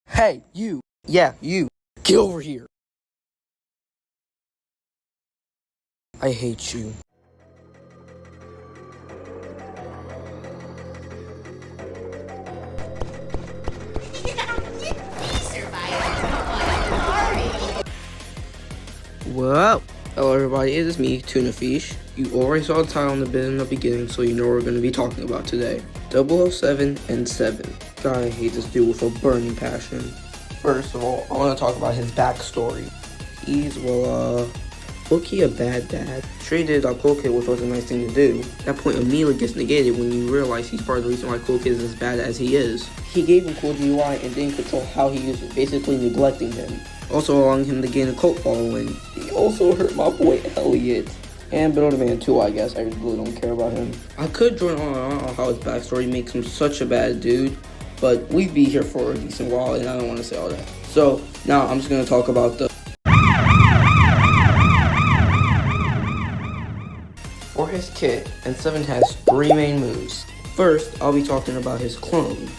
Hey, you. Yeah, you. Get over here. I hate you. Well, hello everybody, it is me, Tuna Fish. You already saw the title in the beginning, so you know what we're going to be talking about today. 007 and 7. God, I hate this dude with a burning passion. First of all, I want to talk about his backstory. He's, low-key a bad dad. Sure, he did Cool Kid, which was a nice thing to do. That point immediately gets negated when you realize he's part of the reason why Cool Kid is as bad as he is. He gave him Cool GUI and didn't control how he used it, basically neglecting him. Also allowing him to gain a cult following. He also hurt my boy Elliot. And Builder Man 2, I guess. I really don't care about him. I could join on how his backstory makes him such a bad dude, but we'd be here for a decent while, and I don't want to say all that. So, now I'm just going to talk about the... For his kit, N7 has 3 main moves. First, I'll be talking about his clone.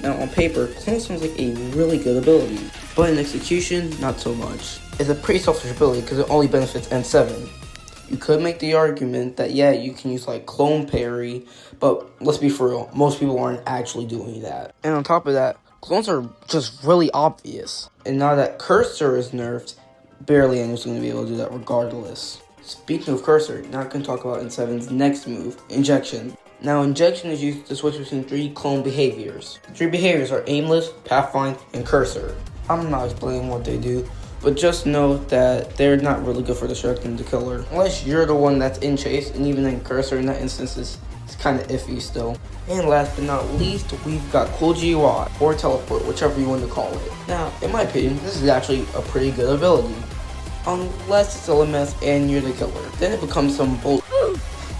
Now, on paper, clone sounds like a really good ability, but in execution, not so much. It's a pretty selfish ability because it only benefits N7. You could make the argument that, yeah, you can use like clone parry, but let's be for real, most people aren't actually doing that. And on top of that, clones are just really obvious. And now that Cursor is nerfed, barely anyone's going to be able to do that regardless. Speaking of Cursor, now I can talk about N7's next move, Injection. Now, Injection is used to switch between 3 clone behaviors. The 3 behaviors are Aimless, Pathfind, and Cursor. I'm not explaining what they do, but just know that they're not really good for distracting the killer. Unless you're the one that's in chase, and even then Cursor in that instance is kind of iffy still. And last but not least, we've got Cool GUI, or Teleport, whichever you want to call it. Now, in my opinion, this is actually a pretty good ability. Unless it's LMS and you're the killer. Then it becomes some bull.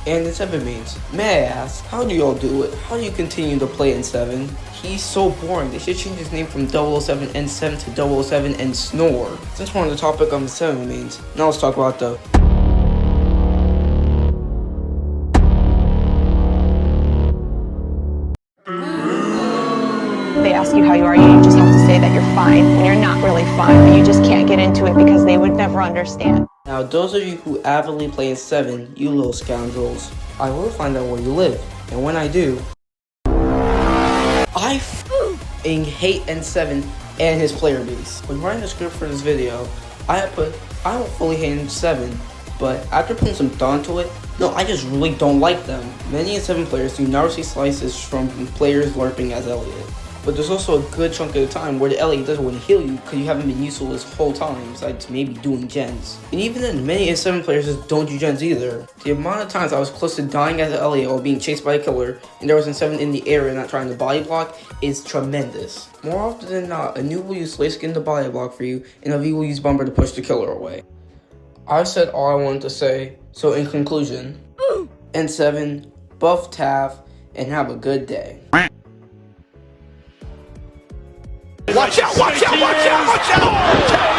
And N7 means, may I ask, how do y'all do it? How do you continue to play N7? He's so boring. They should change his name from 007 N7 to 007 and Snore. Since we're on the topic of N7 means, now let's talk about the... They ask you how you are, you just have to say that you're fine when you're not really fine, but you just can't get into it because they would never understand. Now, those of you who avidly play N7, you little scoundrels, I will find out where you live, and when I do, I f***ing hate N7 and his player base. When writing the script for this video, I don't fully hate N7, but after putting some thought into it, no, I just really don't like them. Many N7 players do not receive slices from players LARPing as Elliot. But there's also a good chunk of the time where the Elliot doesn't want to heal you because you haven't been useful this whole time, besides maybe doing gens. And even then, many N7 players just don't do gens either. The amount of times I was close to dying as an Elliot while being chased by a killer, and there was N7 in the area not trying to body block, is tremendous. More often than not, a noob will use Slay Skin to body block for you, and a V will use Bumper to push the killer away. I've said all I wanted to say, so in conclusion, N7, buff Tav, and have a good day. Watch out, watch out, watch out, watch out!